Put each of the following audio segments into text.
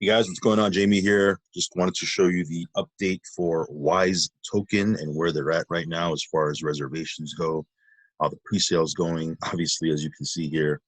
Hey guys, what's going on? Jamie here. Just wanted to show you the update for Wise token and where they're at right now as far as reservations go, how the pre-sale's going. Obviously, as you can see here,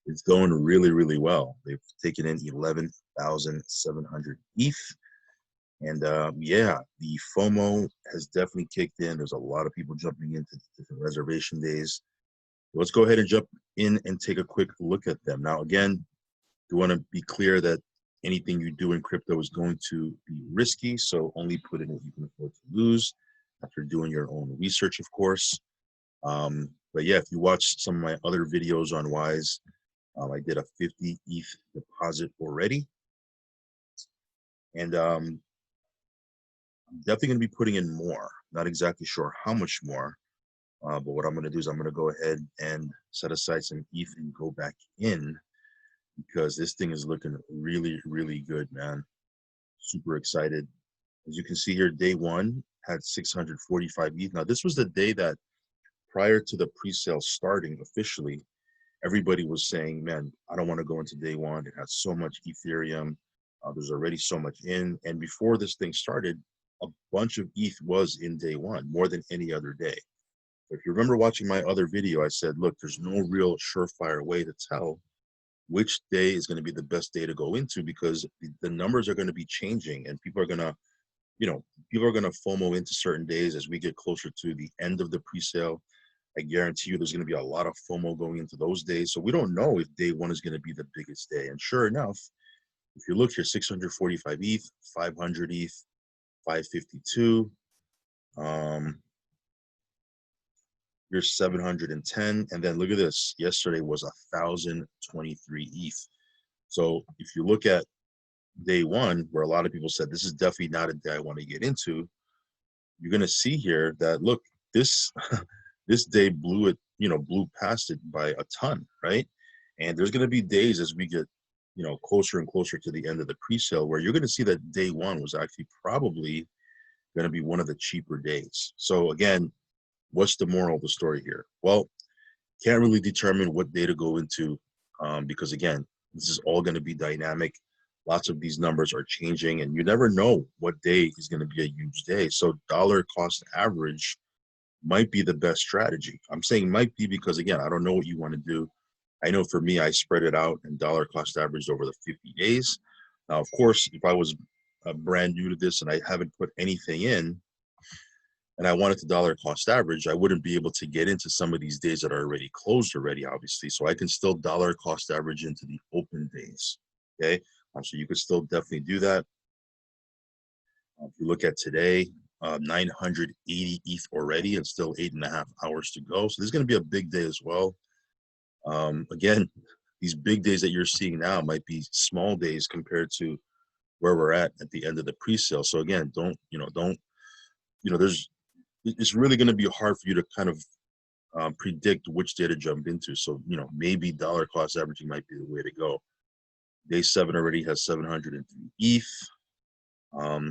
it's going really, really well. They've taken in 11,700 ETH. And yeah, the FOMO has definitely kicked in. There's a lot of people jumping into different reservation days. Let's go ahead and jump in and take a quick look at them. Now, again, you want to be clear that anything you do in crypto is going to be risky, so only put in what you can afford to lose after doing your own research, of course. But yeah, if you watch some of my other videos on Wise, I did a 50 ETH deposit already. And I'm definitely going to be putting in more. Not exactly sure how much more, but what I'm going to do is I'm going to go ahead and set aside some ETH and go back in, because this thing is looking really, really good, man. Super excited. As you can see here, day one had 645 ETH. Now, this was the day that prior to the pre-sale starting officially, everybody was saying, man, I don't want to go into day one. It has so much Ethereum. There's already so much in. And before this thing started, a bunch of ETH was in day one, more than any other day. If you remember watching my other video, I said, look, there's no real surefire way to tell which day is going to be the best day to go into, because the numbers are going to be changing and people are going to, people are going to FOMO into certain days as we get closer to the end of the pre-sale. I guarantee you there's going to be a lot of FOMO going into those days. So we don't know if day one is going to be the biggest day. And sure enough, if you look here, 645 ETH, 500 ETH, 552, here's 710, and then look at this. Yesterday was 1,023 ETH. So if you look at day one, where a lot of people said this is definitely not a day I want to get into, you're going to see here that look, this this day blew past it by a ton, right? And there's going to be days as we get closer and closer to the end of the pre-sale where you're going to see that day one was actually probably going to be one of the cheaper days. So again, what's the moral of the story here? Well, can't really determine what day to go into, because again, this is all going to be dynamic. Lots of these numbers are changing and you never know what day is going to be a huge day. So dollar cost average might be the best strategy. I'm saying might be because again, I don't know what you want to do. I know for me, I spread it out and dollar cost averaged over the 50 days. Now, of course, if I was brand new to this and I haven't put anything in, and I wanted to dollar cost average, I wouldn't be able to get into some of these days that are already closed already, obviously. So I can still dollar cost average into the open days, okay? So you could still definitely do that. If you look at today, 980 ETH already and still 8.5 hours to go. So this is going to be a big day as well. Again, these big days that you're seeing now might be small days compared to where we're at the end of the pre-sale. So again, it's really going to be hard for you to kind of predict which day to jump into. So, maybe dollar cost averaging might be the way to go. Day 7 already has 703 ETH.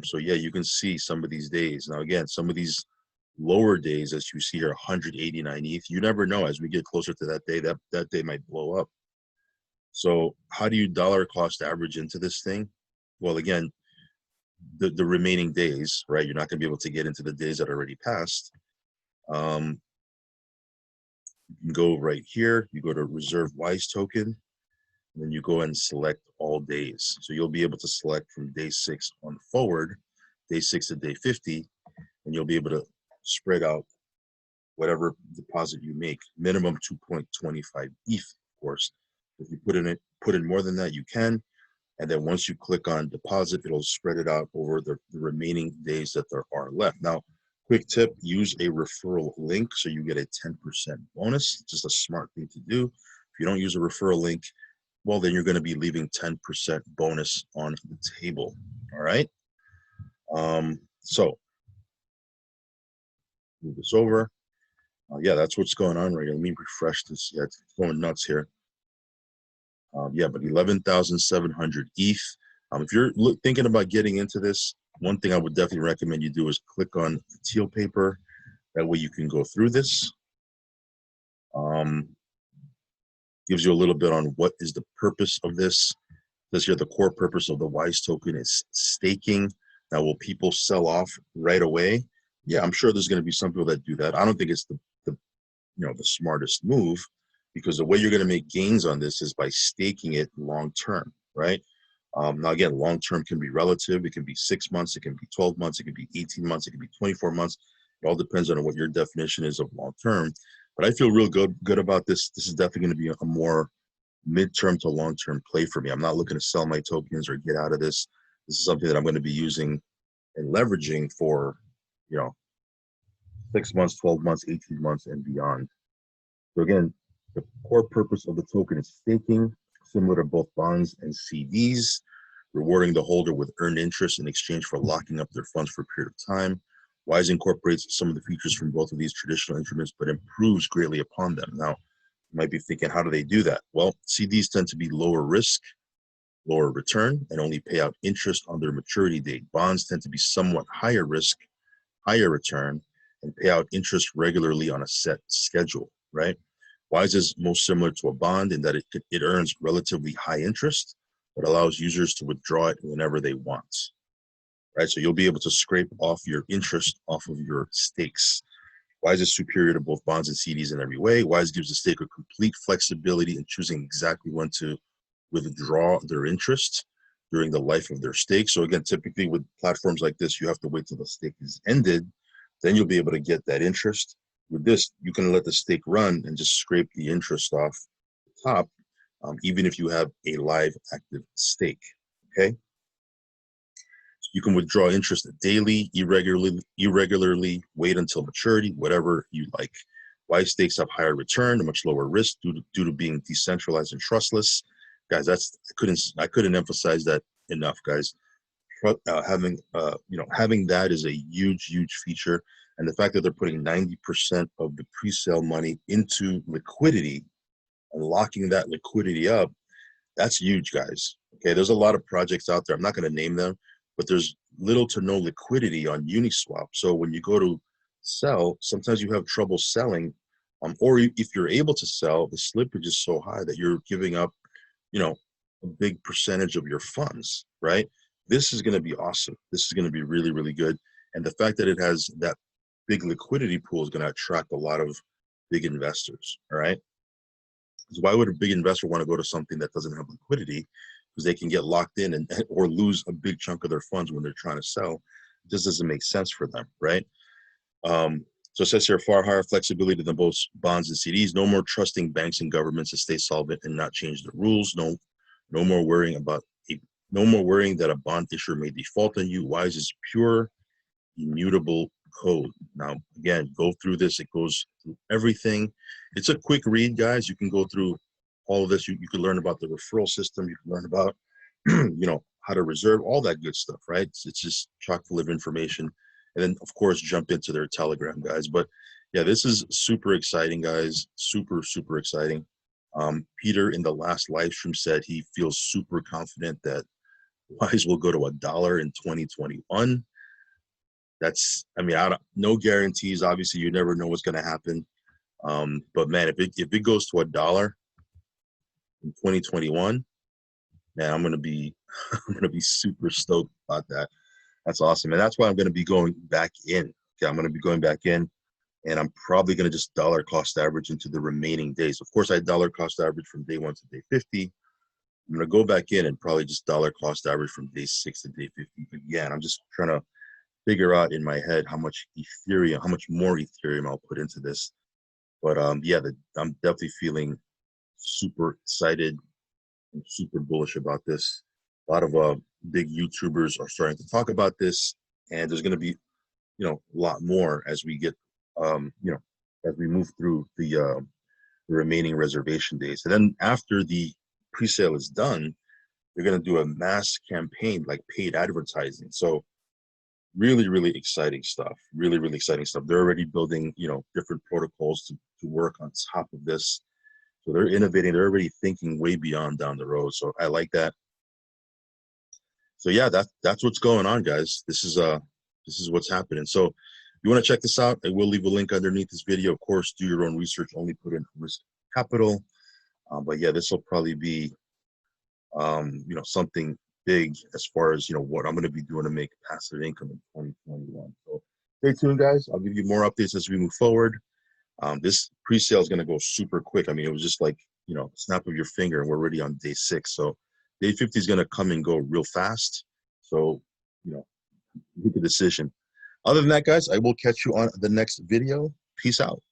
So yeah, you can see some of these days. Now, again, some of these lower days, as you see here, 189 ETH, you never know. As we get closer to that day, that day might blow up. So how do you dollar cost average into this thing? Well, again, the remaining days, right? You're not going to be able to get into the days that already passed. You can go right here. You go to reserve Wise token, and then you go and select all days. So you'll be able to select from day 6 on forward, day 6 to day 50, and you'll be able to spread out whatever deposit you make. Minimum 2.25 ETH, of course. If you put in more than that, you can. And then once you click on deposit, it'll spread it out over the remaining days that there are left. Now, quick tip, use a referral link so you get a 10% bonus. Just a smart thing to do. If you don't use a referral link, well, then you're going to be leaving 10% bonus on the table. All right. So move this over. Yeah, that's what's going on right here. Let me refresh this. Yeah, it's going nuts here. Yeah, but 11,700 ETH. If you're thinking about getting into this, one thing I would definitely recommend you do is click on the teal paper. That way you can go through this. Gives you a little bit on what is the purpose of this. Says here the core purpose of the WISE token is staking. Now, will people sell off right away? Yeah, I'm sure there's going to be some people that do that. I don't think it's the the smartest move, because the way you're going to make gains on this is by staking it long term, right? Now, again, long term can be relative. It can be 6 months, it can be 12 months, it can be 18 months, it can be 24 months. It all depends on what your definition is of long term. But I feel real good about this. This is definitely going to be a more midterm to long term play for me. I'm not looking to sell my tokens or get out of this. This is something that I'm going to be using and leveraging for, 6 months, 12 months, 18 months, and beyond. So again, the core purpose of the token is staking, similar to both bonds and CDs, rewarding the holder with earned interest in exchange for locking up their funds for a period of time. WISE incorporates some of the features from both of these traditional instruments, but improves greatly upon them. Now, you might be thinking, how do they do that? Well, CDs tend to be lower risk, lower return, and only pay out interest on their maturity date. Bonds tend to be somewhat higher risk, higher return, and pay out interest regularly on a set schedule, right? WISE is most similar to a bond in that it earns relatively high interest, but allows users to withdraw it whenever they want, right? So you'll be able to scrape off your interest off of your stakes. WISE is superior to both bonds and CDs in every way. WISE gives the staker complete flexibility in choosing exactly when to withdraw their interest during the life of their stake. So again, typically with platforms like this, you have to wait till the stake is ended, then you'll be able to get that interest. With this, you can let the stake run and just scrape the interest off the top, even if you have a live active stake, okay? You can withdraw interest daily, irregularly, wait until maturity, whatever you like. WISE stakes have higher return and much lower risk due to being decentralized and trustless. Guys, I couldn't emphasize that enough, guys. Having that is a huge feature, and the fact that they're putting 90% of the pre-sale money into liquidity and locking that liquidity up, that's huge, guys. Okay, there's a lot of projects out there. I'm not going to name them, but there's little to no liquidity on Uniswap. So when you go to sell, sometimes you have trouble selling, or if you're able to sell, the slippage is so high that you're giving up, a big percentage of your funds, right? This is going to be awesome. This is going to be really good. And the fact that it has that big liquidity pool is going to attract a lot of big investors, all right? Because why would a big investor want to go to something that doesn't have liquidity? Because they can get locked in or lose a big chunk of their funds when they're trying to sell. It just doesn't make sense for them, right? So it says here, far higher flexibility than both bonds and CDs. No more trusting banks and governments to stay solvent and not change the rules. No more worrying that a bond issuer may default on you. WISE is pure, immutable code. Now, again, go through this. It goes through everything. It's a quick read, guys. You can go through all of this. You can learn about the referral system. You can learn about, how to reserve, all that good stuff, right? It's just chock full of information. And then, of course, jump into their Telegram, guys. But yeah, this is super exciting, guys. Super exciting. Peter in the last live stream said he feels super confident that WISE will go to $1 in 2021. That's, no guarantees. Obviously, you never know what's going to happen. But man, if it goes to $1 in 2021, man, I'm gonna be super stoked about that. That's awesome, and that's why I'm gonna be going back in. Okay, I'm gonna be going back in, and I'm probably gonna just dollar cost average into the remaining days. Of course, I dollar cost average from day 1 to day 50. I'm gonna go back in and probably just dollar cost average from day 6 to day 50. Again, I'm just trying to figure out in my head how much more Ethereum I'll put into this. But yeah, I'm definitely feeling super excited and super bullish about this. A lot of big YouTubers are starting to talk about this, and there's going to be, a lot more as we get, as we move through the remaining reservation days. And then after the pre-sale is done, they're going to do a mass campaign, like paid advertising. So really exciting stuff. Really exciting stuff. They're already building, different protocols to work on top of this. So they're innovating. They're already thinking way beyond down the road. So I like that. So yeah, that's what's going on, guys. This is what's happening. So if you want to check this out, I will leave a link underneath this video. Of course, do your own research. Only put in risk capital. But yeah, this will probably be you know, something big as far as, you know, what I'm going to be doing to make passive income in 2021. So stay tuned, guys. I'll give you more updates as we move forward. This pre-sale is going to go super quick. I mean, it was just like, you know, snap of your finger and we're already on day 6. So day 50 is going to come and go real fast. So, you know, make a decision. Other than that, guys, I will catch you on the next video. Peace out.